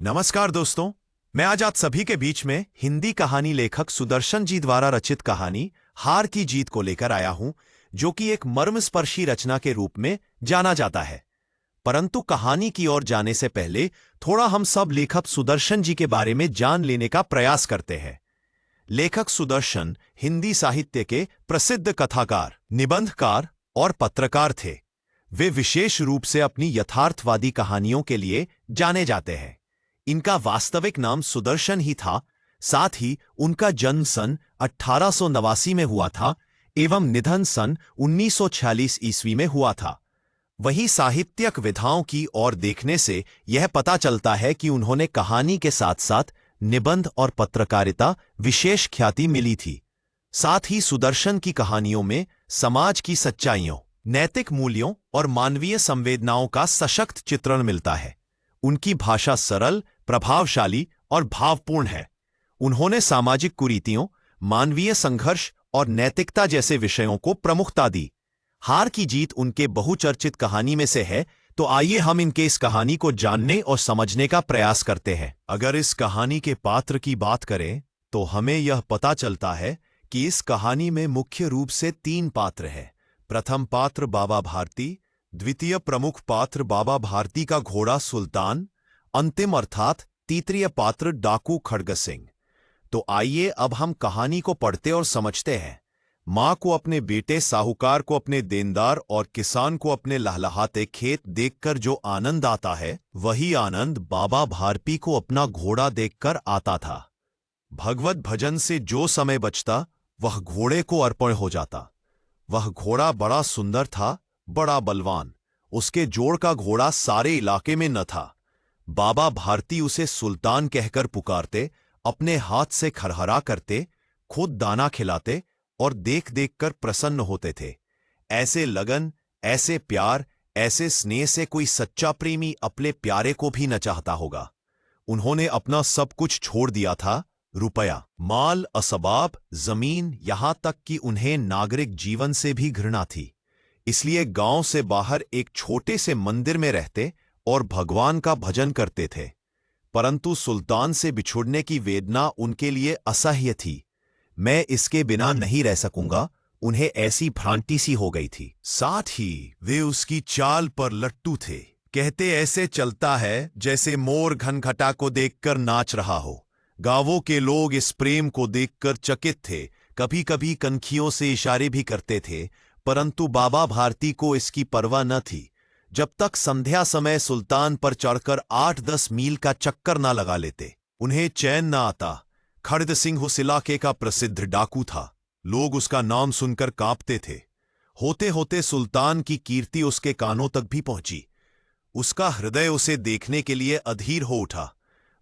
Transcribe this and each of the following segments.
नमस्कार दोस्तों। मैं आज आप सभी के बीच में हिंदी कहानी लेखक सुदर्शन जी द्वारा रचित कहानी हार की जीत को लेकर आया हूं, जो कि एक मर्मस्पर्शी रचना के रूप में जाना जाता है। परंतु कहानी की ओर जाने से पहले थोड़ा हम सब लेखक सुदर्शन जी के बारे में जान लेने का प्रयास करते हैं। लेखक सुदर्शन हिंदी साहित्य के प्रसिद्ध कथाकार, निबंधकार और पत्रकार थे। वे विशेष रूप से अपनी यथार्थवादी कहानियों के लिए जाने जाते हैं। इनका वास्तविक नाम सुदर्शन ही था। साथ ही उनका जन्म सन 1889 में हुआ था एवं निधन सन 1946 ईस्वी में हुआ था। वहीं साहित्यिक विधाओं की ओर देखने से यह पता चलता है कि उन्होंने कहानी के साथ साथ निबंध और पत्रकारिता विशेष ख्याति मिली थी। साथ ही सुदर्शन की कहानियों में समाज की सच्चाइयों, नैतिक मूल्यों और मानवीय संवेदनाओं का सशक्त चित्रण मिलता है। उनकी भाषा सरल, प्रभावशाली और भावपूर्ण है। उन्होंने सामाजिक कुरीतियों, मानवीय संघर्ष और नैतिकता जैसे विषयों को प्रमुखता दी। हार की जीत उनके बहुचर्चित कहानी में से है, तो आइए हम इनके इस कहानी को जानने और समझने का प्रयास करते हैं। अगर इस कहानी के पात्र की बात करें तो हमें यह पता चलता है कि इस कहानी में मुख्य रूप से 3 पात्र हैं। प्रथम पात्र बाबा भारती, द्वितीय प्रमुख पात्र बाबा भारती का घोड़ा सुल्तान, अंतिम अर्थात तृतीय पात्र डाकू खड़ग सिंह। तो आइए अब हम कहानी को पढ़ते और समझते हैं। मां को अपने बेटे साहूकार को अपने देनदार और किसान को अपने लहलहाते खेत देखकर जो आनंद आता है, वही आनंद बाबा भारती को अपना घोड़ा देखकर आता था। भगवत भजन से जो समय बचता वह घोड़े को अर्पण हो जाता। वह घोड़ा बड़ा सुंदर था, बड़ा बलवान। उसके जोड़ का घोड़ा सारे इलाके में न था। बाबा भारती उसे सुल्तान कहकर पुकारते, अपने हाथ से खरहरा करते, खुद दाना खिलाते और देख देख कर प्रसन्न होते थे। ऐसे लगन, ऐसे प्यार, ऐसे स्नेह से कोई सच्चा प्रेमी अपने प्यारे को भी न चाहता होगा। उन्होंने अपना सब कुछ छोड़ दिया था, रुपया, माल, असबाब, जमीन, यहां तक कि उन्हें नागरिक जीवन से भी घृणा थी। इसलिए गांव से बाहर एक छोटे से मंदिर में रहते और भगवान का भजन करते थे। परंतु सुल्तान से बिछुड़ने की वेदना उनके लिए असह्य थी। मैं इसके बिना नहीं रह सकूंगा, उन्हें ऐसी भ्रांति सी हो गई थी। साथ ही वे उसकी चाल पर लट्टू थे। कहते ऐसे चलता है जैसे मोर घनघटा को देखकर नाच रहा हो। गांवों के लोग इस प्रेम को देखकर चकित थे, कभी कभी कनखियों से इशारे भी करते थे। परंतु बाबा भारती को इसकी परवाह न थी। जब तक संध्या समय सुल्तान पर चढ़कर 8-10 मील का चक्कर ना लगा लेते, उन्हें चैन न आता। खड़ग सिंह उस इलाके का प्रसिद्ध डाकू था। लोग उसका नाम सुनकर कांपते थे। होते होते सुल्तान की कीर्ति उसके कानों तक भी पहुंची। उसका हृदय उसे देखने के लिए अधीर हो उठा।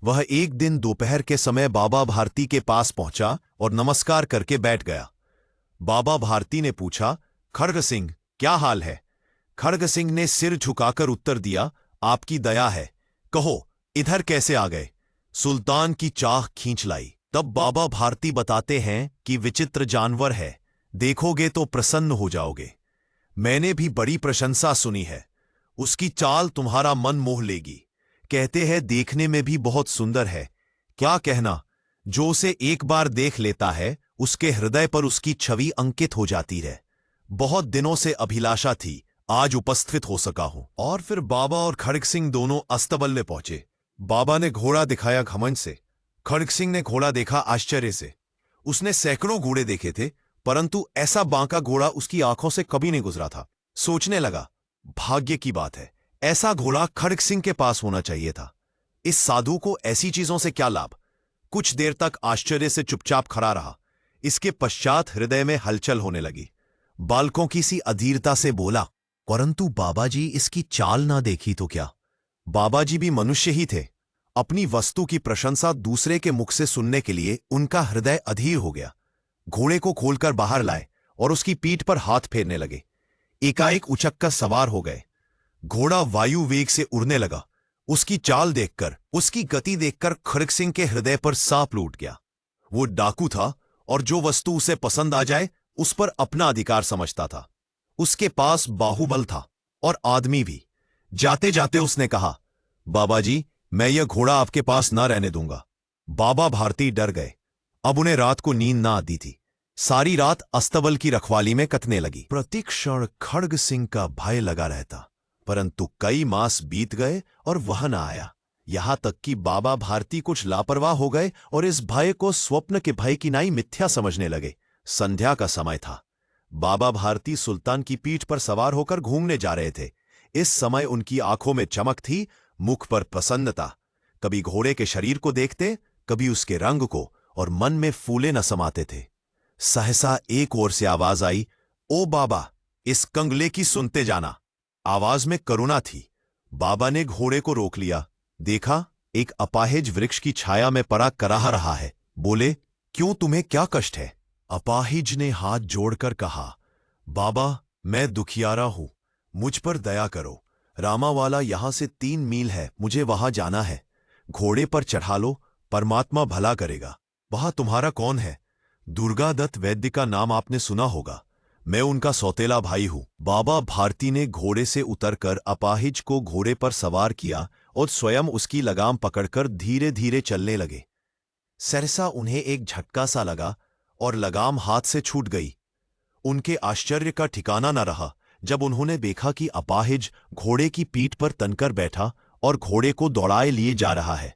वह एक दिन दोपहर के समय बाबा भारती के पास पहुंचा और नमस्कार करके बैठ गया। बाबा भारती ने पूछा, खड़ग सिंह, क्या हाल है? खड़ग सिंह ने सिर झुकाकर उत्तर दिया, आपकी दया है। कहो, इधर कैसे आ गए? सुल्तान की चाह खींच लाई। तब बाबा भारती बताते हैं कि विचित्र जानवर है, देखोगे तो प्रसन्न हो जाओगे। मैंने भी बड़ी प्रशंसा सुनी है। उसकी चाल तुम्हारा मन मोह लेगी। कहते हैं देखने में भी बहुत सुंदर है। क्या कहना, जो उसे एक बार देख लेता है उसके हृदय पर उसकी छवि अंकित हो जाती है। बहुत दिनों से अभिलाषा थी, आज उपस्थित हो सका हूं। और फिर बाबा और खड़ग सिंह दोनों अस्तबल में पहुंचे। बाबा ने घोड़ा दिखाया घमंड से, खड़ग सिंह ने घोड़ा देखा आश्चर्य से। उसने सैकड़ों घोड़े देखे थे, परंतु ऐसा बांका घोड़ा उसकी आंखों से कभी नहीं गुजरा था। सोचने लगा, भाग्य की बात है, ऐसा घोड़ा खड़ग सिंह के पास होना चाहिए था। इस साधु को ऐसी चीजों से क्या लाभ? कुछ देर तक आश्चर्य से चुपचाप खड़ा रहा। इसके पश्चात हृदय में हलचल होने लगी। बालकों की सी अधीरता से बोला, परंतु बाबाजी, इसकी चाल ना देखी तो क्या? बाबाजी भी मनुष्य ही थे। अपनी वस्तु की प्रशंसा दूसरे के मुख से सुनने के लिए उनका हृदय अधीर हो गया। घोड़े को खोलकर बाहर लाए और उसकी पीठ पर हाथ फेरने लगे। एकाएक उचक्कर सवार हो गए। घोड़ा वायु वेग से उड़ने लगा। उसकी चाल देखकर, उसकी गति देखकर खड़ग सिंह के हृदय पर सांप लूट गया। वो डाकू था और जो वस्तु उसे पसंद आ जाए उस पर अपना अधिकार समझता था। उसके पास बाहुबल था और आदमी भी। जाते जाते उसने कहा, बाबाजी, मैं यह घोड़ा आपके पास ना रहने दूंगा। बाबा भारती डर गए। अब उन्हें रात को नींद ना आती थी। सारी रात अस्तबल की रखवाली में कटने लगी। प्रतिक्षण खड़ग सिंह का भय लगा रहता, परंतु कई मास बीत गए और वह न आया। यहां तक कि बाबा भारती कुछ लापरवाह हो गए और इस भय को स्वप्न के भय की नाई मिथ्या समझने लगे। संध्या का समय था। बाबा भारती सुल्तान की पीठ पर सवार होकर घूमने जा रहे थे। इस समय उनकी आंखों में चमक थी, मुख पर प्रसन्नता। कभी घोड़े के शरीर को देखते, कभी उसके रंग को, और मन में फूले न समाते थे। सहसा एक ओर से आवाज आई, ओ बाबा, इस कंगले की सुनते जाना। आवाज में करुणा थी। बाबा ने घोड़े को रोक लिया। देखा, एक अपाहिज वृक्ष की छाया में पड़ा कराह रहा है। बोले, क्यों, तुम्हें क्या कष्ट है? अपाहिज ने हाथ जोड़कर कहा, बाबा, मैं दुखियारा हूं, मुझ पर दया करो। रामावाला यहां से 3 मील है, मुझे वहां जाना है। घोड़े पर चढ़ा लो, परमात्मा भला करेगा। वहां तुम्हारा कौन है? दुर्गादत्त वैद्य का नाम आपने सुना होगा। मैं उनका सौतेला भाई हूं। बाबा भारती ने घोड़े से उतरकर अपाहिज को घोड़े पर सवार किया और स्वयं उसकी लगाम पकड़कर धीरे धीरे चलने लगे। सहसा उन्हें एक झटका सा लगा और लगाम हाथ से छूट गई। उनके आश्चर्य का ठिकाना न रहा जब उन्होंने देखा कि अपाहिज घोड़े की पीठ पर तनकर बैठा और घोड़े को दौड़ाए लिए जा रहा है।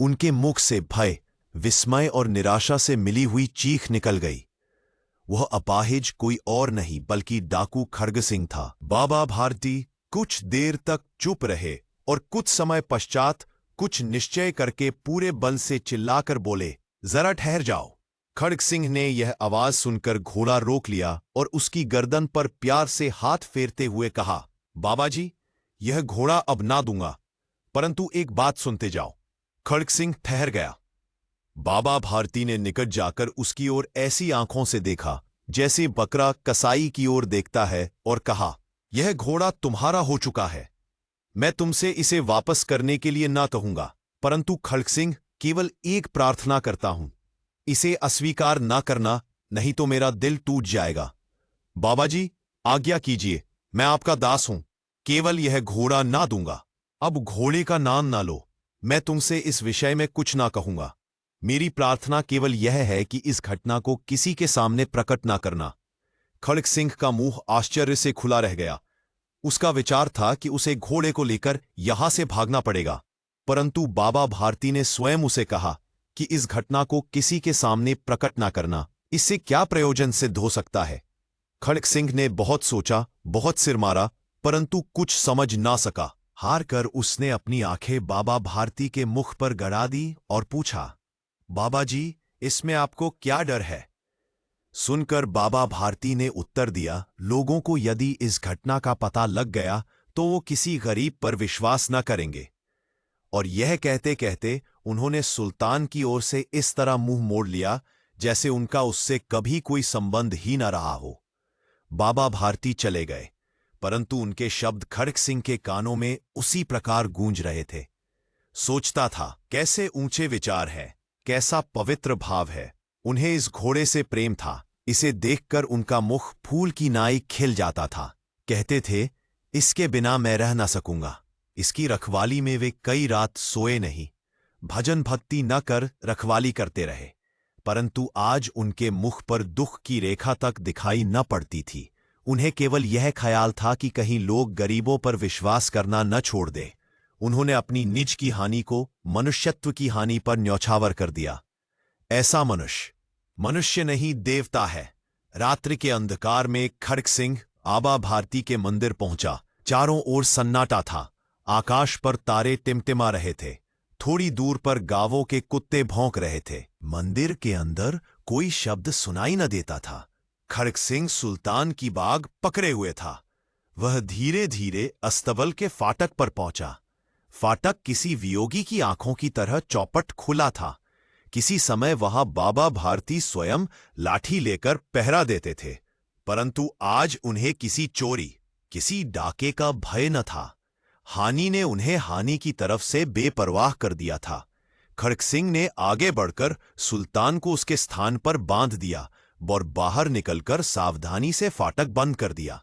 उनके मुख से भय, विस्मय और निराशा से मिली हुई चीख निकल गई। वह अपाहिज कोई और नहीं बल्कि डाकू खड़ग सिंह था। बाबा भारती कुछ देर तक चुप रहे और कुछ समय पश्चात कुछ निश्चय करके पूरे बल से चिल्लाकर बोले, जरा ठहर जाओ। खड़ग सिंह ने यह आवाज सुनकर घोड़ा रोक लिया और उसकी गर्दन पर प्यार से हाथ फेरते हुए कहा, बाबा जी, यह घोड़ा अब ना दूंगा, परंतु एक बात सुनते जाओ। खड़ग सिंह ठहर गया। बाबा भारती ने निकट जाकर उसकी ओर ऐसी आंखों से देखा जैसे बकरा कसाई की ओर देखता है और कहा, यह घोड़ा तुम्हारा हो चुका है। मैं तुमसे इसे वापस करने के लिए ना कहूंगा, परंतु खड़ग सिंह, केवल एक प्रार्थना करता हूं, इसे अस्वीकार ना करना, नहीं तो मेरा दिल टूट जाएगा। बाबा जी, आज्ञा कीजिए, मैं आपका दास हूं, केवल यह घोड़ा ना दूंगा। अब घोड़े का नाम ना लो, मैं तुमसे इस विषय में कुछ ना कहूंगा। मेरी प्रार्थना केवल यह है कि इस घटना को किसी के सामने प्रकट ना करना। खड़ग सिंह का मुंह आश्चर्य से खुला रह गया। उसका विचार था कि उसे घोड़े को लेकर यहां से भागना पड़ेगा, परंतु बाबा भारती ने स्वयं उसे कहा कि इस घटना को किसी के सामने प्रकट ना करना, इससे क्या प्रयोजन सिद्ध हो सकता है। खड़ग सिंह ने बहुत सोचा, बहुत सिर मारा, परंतु कुछ समझ ना सका। हार कर उसने अपनी आंखें बाबा भारती के मुख पर गड़ा दी और पूछा, बाबा जी, इसमें आपको क्या डर है? सुनकर बाबा भारती ने उत्तर दिया, लोगों को यदि इस घटना का पता लग गया तो वो किसी गरीब पर विश्वास न करेंगे। और यह कहते कहते उन्होंने सुल्तान की ओर से इस तरह मुंह मोड़ लिया जैसे उनका उससे कभी कोई संबंध ही न रहा हो। बाबा भारती चले गए, परंतु उनके शब्द खड़ग सिंह के कानों में उसी प्रकार गूंज रहे थे। सोचता था, कैसे ऊंचे विचार है, कैसा पवित्र भाव है। उन्हें इस घोड़े से प्रेम था। इसे देखकर उनका मुख फूल की नाई खिल जाता था। कहते थे, इसके बिना मैं रह ना सकूंगा। इसकी रखवाली में वे कई रात सोए नहीं, भजन भक्ति न कर रखवाली करते रहे, परंतु आज उनके मुख पर दुख की रेखा तक दिखाई न पड़ती थी। उन्हें केवल यह ख्याल था कि कहीं लोग गरीबों पर विश्वास करना न छोड़ दे। उन्होंने अपनी निज की हानि को मनुष्यत्व की हानि पर न्यौछावर कर दिया। ऐसा मनुष्य नहीं देवता है। रात्रि के अंधकार में खड़ग सिंह बाबा भारती के मंदिर पहुंचा। चारों ओर सन्नाटा था। आकाश पर तारे टिमटिमा रहे थे। थोड़ी दूर पर गांवों के कुत्ते भौंक रहे थे। मंदिर के अंदर कोई शब्द सुनाई न देता था। खड़ग सिंह सुल्तान की बाग पकड़े हुए था। वह धीरे धीरे अस्तबल के फाटक पर पहुंचा। फाटक किसी वियोगी की आंखों की तरह चौपट खुला था। किसी समय वहां बाबा भारती स्वयं लाठी लेकर पहरा देते थे, परंतु आज उन्हें किसी चोरी, किसी डाके का भय न था। हानि ने उन्हें हानि की तरफ से बेपरवाह कर दिया था। खड़ग सिंह ने आगे बढ़कर सुल्तान को उसके स्थान पर बांध दिया और बाहर निकलकर सावधानी से फाटक बंद कर दिया।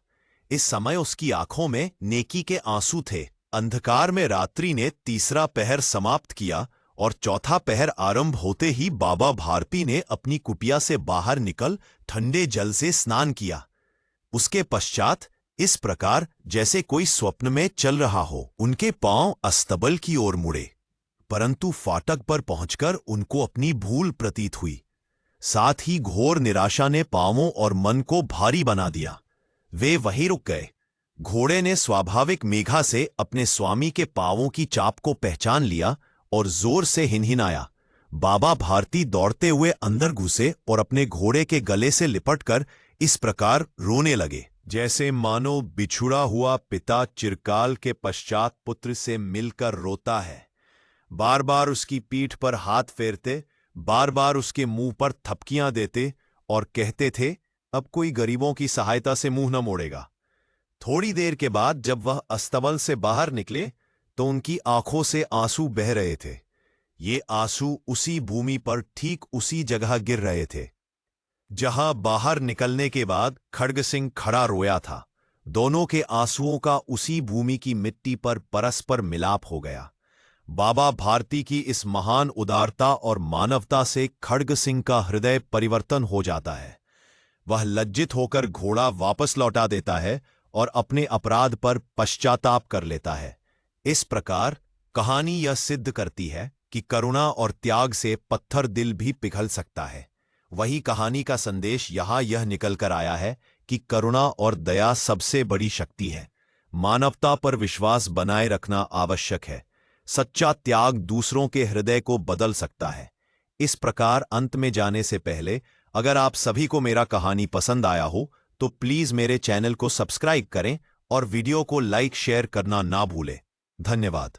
इस समय उसकी आंखों में नेकी के आंसू थे, अंधकार में रात्रि ने तीसरा पहर समाप्त किया और चौथा पहर आरंभ होते ही बाबा भारती ने अपनी कुटिया से बाहर निकल ठंडे जल से स्नान किया। उसके पश्चात इस प्रकार जैसे कोई स्वप्न में चल रहा हो उनके पांव अस्तबल की ओर मुड़े, परंतु फाटक पर पहुंचकर उनको अपनी भूल प्रतीत हुई। साथ ही घोर निराशा ने पांवों और मन को भारी बना दिया। वे वहीं रुक गए। घोड़े ने स्वाभाविक मेघा से अपने स्वामी के पांवों की चाप को पहचान लिया और जोर से हिनहिनाया। बाबा भारती दौड़ते हुए अंदर घुसे और अपने घोड़े के गले से लिपटकर इस प्रकार रोने लगे, जैसे मानो बिछुड़ा हुआ पिता चिरकाल के पश्चात पुत्र से मिलकर रोता है। बार बार उसकी पीठ पर हाथ फेरते, बार बार उसके मुंह पर थपकियां देते और कहते थे, अब कोई गरीबों की सहायता से मुंह न मोड़ेगा। थोड़ी देर के बाद जब वह अस्तबल से बाहर निकले तो उनकी आंखों से आंसू बह रहे थे। ये आंसू उसी भूमि पर ठीक उसी जगह गिर रहे थे जहां बाहर निकलने के बाद खड्ग सिंह खड़ा रोया था। दोनों के आंसुओं का उसी भूमि की मिट्टी पर परस्पर मिलाप हो गया। बाबा भारती की इस महान उदारता और मानवता से खड्ग सिंह का हृदय परिवर्तन हो जाता है। वह लज्जित होकर घोड़ा वापस लौटा देता है और अपने अपराध पर पश्चाताप कर लेता है। इस प्रकार कहानी यह सिद्ध करती है कि करुणा और त्याग से पत्थर दिल भी पिघल सकता है। वही कहानी का संदेश यहाँ यह निकल कर आया है कि करुणा और दया सबसे बड़ी शक्ति है। मानवता पर विश्वास बनाए रखना आवश्यक है। सच्चा त्याग दूसरों के हृदय को बदल सकता है। इस प्रकार अंत में जाने से पहले अगर आप सभी को मेरा कहानी पसंद आया हो तो प्लीज मेरे चैनल को सब्सक्राइब करें और वीडियो को लाइक शेयर करना ना भूलें। धन्यवाद।